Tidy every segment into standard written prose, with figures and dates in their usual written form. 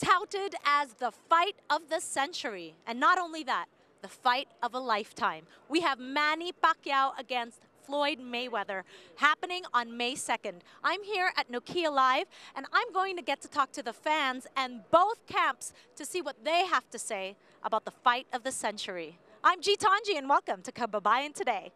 touted as the fight of the century. And not only that, the fight of a lifetime. We have Manny Pacquiao against Floyd Mayweather happening on May 2nd. I'm here at Nokia Live, and I'm going to get to talk to the fans and both camps to see what they have to say about the fight of the century. I'm G Tanji, and welcome to Kababayan Today.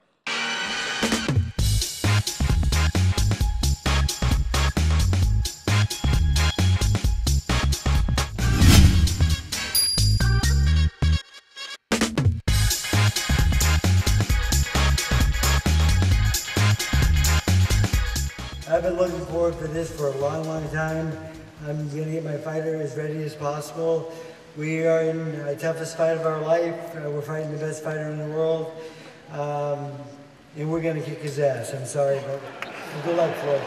I've been looking forward to this for a long, long time. I'm going to get my fighter as ready as possible. We are in the toughest fight of our life. We're fighting the best fighter in the world. And we're going to kick his ass. I'm sorry, but good luck, Floyd.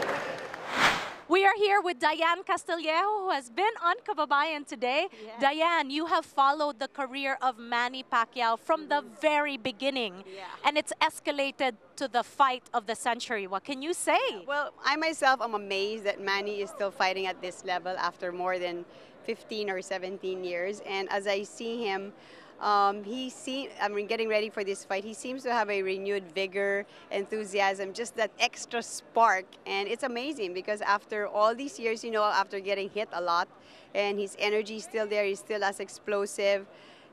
We are here with Diane Castillejo, who has been on Kababayan Today. Yeah. Diane, you have followed the career of Manny Pacquiao from the very beginning, and it's escalated to the fight of the century. What can you say? Well, I myself am amazed that Manny is still fighting at this level after more than 15 or 17 years. And as I see him, getting ready for this fight, he seems to have a renewed vigor, enthusiasm, just that extra spark. And it's amazing because after all these years, after getting hit a lot, and his energy is still there, he's still as explosive.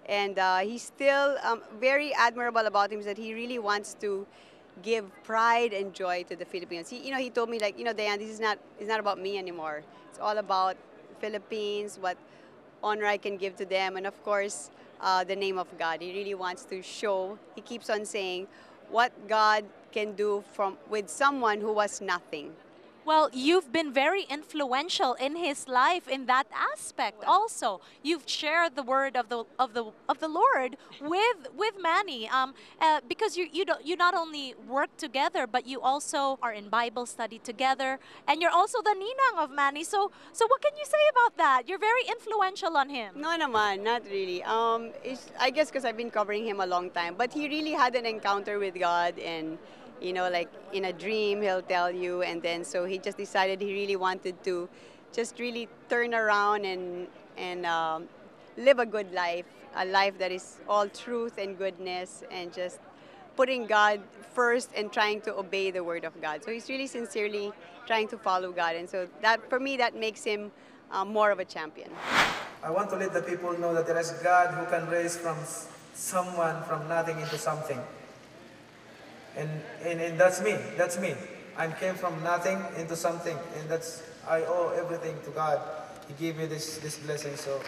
And he's still very admirable about him is that he really wants to give pride and joy to the Filipinos. He told me, like, Diane, it's not about me anymore. It's all about Philippines, what honor I can give to them, and of course, the name of God. He really wants to show, he keeps on saying, what God can do with someone who was nothing. Well, you've been very influential in his life in that aspect. Also, you've shared the word of the Lord with Manny, because you not only work together, but you also are in Bible study together, and you're also the ninang of Manny. So what can you say about that? You're very influential on him. No, naman, not really. I guess because I've been covering him a long time, but he really had an encounter with God, and like in a dream, he'll tell you, and then so he just decided he really wanted to just really turn around and live a good life, a life that is all truth and goodness, and just putting God first and trying to obey the word of God. So he's really sincerely trying to follow God, and so that, for me, that makes him more of a champion. I want to let the people know that there is God who can raise from someone from nothing into something. And that's me. I came from nothing into something, and I owe everything to God. He gave me this blessing, so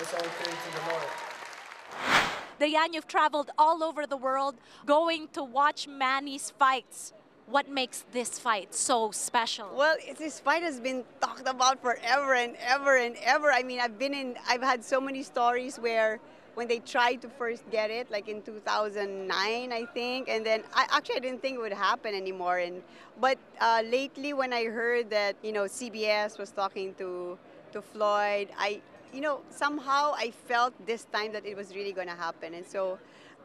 it's all credit to the Lord. Diane, you've traveled all over the world going to watch Manny's fights. What makes this fight so special? Well, this fight has been talked about forever and ever and ever. I mean, I've had so many stories where when they tried to first get it, like in 2009, I think, and then I didn't think it would happen anymore. But lately, when I heard that CBS was talking to Floyd, somehow I felt this time that it was really going to happen. And so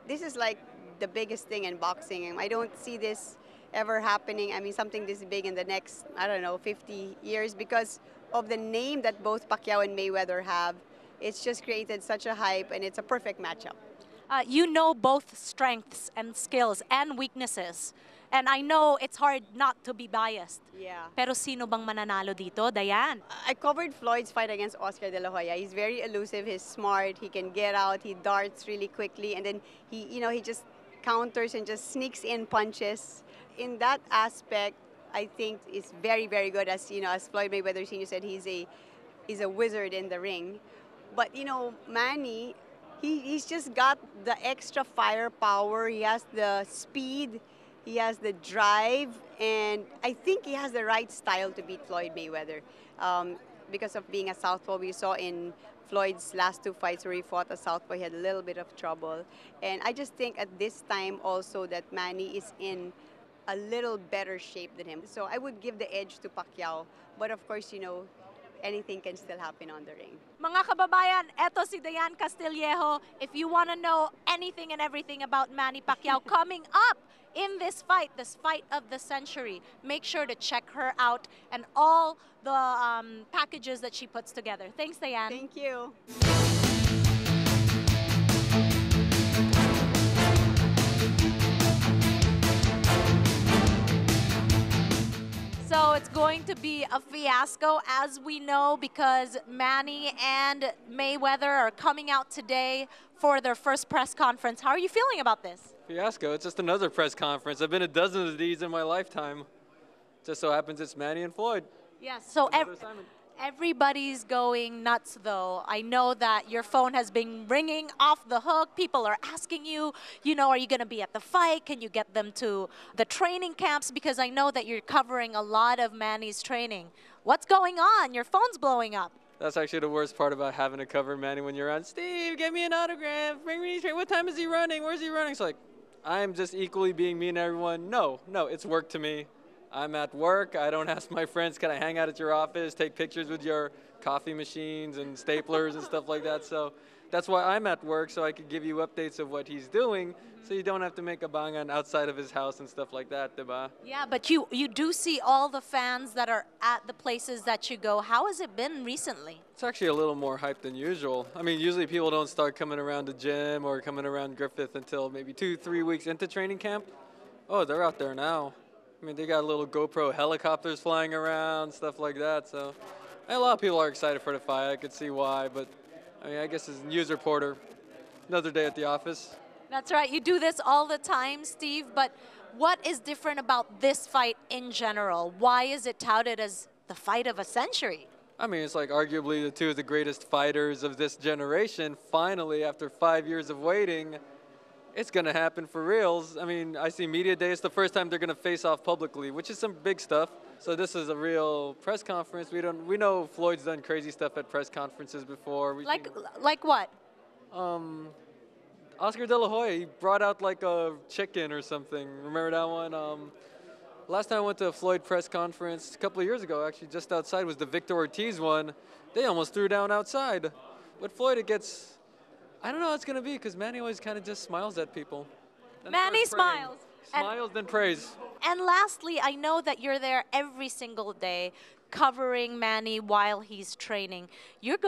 this is like the biggest thing in boxing. I don't see this ever happening. I mean, something this big in the next, 50 years, because of the name that both Pacquiao and Mayweather have. It's just created such a hype, and it's a perfect matchup. You know both strengths and skills and weaknesses. And I know it's hard not to be biased. Yeah. Pero sino bang mananalo dito, Diane? I covered Floyd's fight against Oscar De La Hoya. He's very elusive, he's smart, he can get out, he darts really quickly, and then he just counters and just sneaks in punches. In that aspect, I think is very, very good. As Floyd Mayweather Sr. said, he's a wizard in the ring. But Manny, he's just got the extra firepower. He has the speed, he has the drive, and I think he has the right style to beat Floyd Mayweather. Because of being a southpaw, we saw in Floyd's last two fights where he fought a southpaw, he had a little bit of trouble. And I just think at this time also that Manny is in a little better shape than him. So I would give the edge to Pacquiao. But of course, anything can still happen on the ring. Mga kababayan, eto si Diane Castillejo. If you want to know anything and everything about Manny Pacquiao coming up in this fight of the century, make sure to check her her out and all the packages that she puts together. Thanks, Diane. Thank you. So it's going to be a fiasco, as we know, because Manny and Mayweather are coming out today for their first press conference. How are you feeling about this? Fiasco. It's just another press conference. I've been to dozens of these in my lifetime. Just so happens it's Manny and Floyd. Yes. So Another assignment. everybody's going nuts, though. I know that your phone has been ringing off the hook. People are asking you, are you going to be at the fight? Can you get them to the training camps? Because I know that you're covering a lot of Manny's training. What's going on? Your phone's blowing up. That's actually the worst part about having to cover Manny when you're on. Steve, get me an autograph. Bring me what time is he running? Where's he running? It's like, I'm just equally being me and everyone. No, it's work to me. I'm at work. I don't ask my friends, can I hang out at your office, take pictures with your coffee machines and staplers and stuff like that. So that's why I'm at work, so I could give you updates of what he's doing, so you don't have to make a bangan outside of his house and stuff like that, diba? Yeah, but you do see all the fans that are at the places that you go. How has it been recently? It's actually a little more hype than usual. I mean, usually people don't start coming around the gym or coming around Griffith until maybe 2-3 weeks into training camp. Oh, they're out there now. I mean, they got little GoPro helicopters flying around, stuff like that. So a lot of people are excited for the fight. I could see why, but I mean, I guess as a news reporter, another day at the office. That's right. You do this all the time, Steve, but what is different about this fight in general? Why is it touted as the fight of a century? I mean, it's like arguably the two of the greatest fighters of this generation. Finally, after 5 years of waiting, it's going to happen for reals. I mean, I see media day. It's the first time they're going to face off publicly, which is some big stuff. So this is a real press conference. We know Floyd's done crazy stuff at press conferences before. Like what? Oscar De La Hoya, he brought out like a chicken or something. Remember that one? Last time I went to a Floyd press conference a couple of years ago, actually just outside, was the Victor Ortiz one. They almost threw down outside. With Floyd, it gets, I don't know how it's going to be, because Manny always kind of just smiles at people. Then Manny starts praying. smiles. Smiles, then prays. And lastly, I know that you're there every single day covering Manny while he's training. You're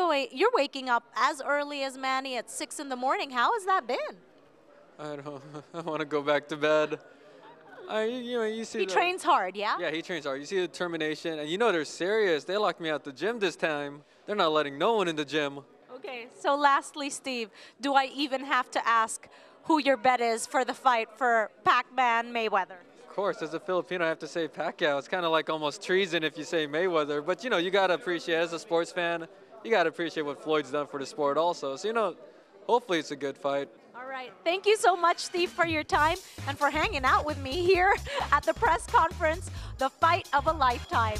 waking up as early as Manny at 6 in the morning. How has that been? I want to go back to bed. You see He trains hard, yeah? Yeah, he trains hard. You see the determination, and they're serious. They locked me out the gym this time. They're not letting no one in the gym. Okay, so lastly, Steve, do I even have to ask who your bet is for the fight for Pac-Man Mayweather? Of course, as a Filipino, I have to say Pacquiao. It's kind of like almost treason if you say Mayweather. But, you got to appreciate, as a sports fan, you got to appreciate what Floyd's done for the sport also. So, hopefully it's a good fight. All right. Thank you so much, Steve, for your time and for hanging out with me here at the press conference, The Fight of a Lifetime.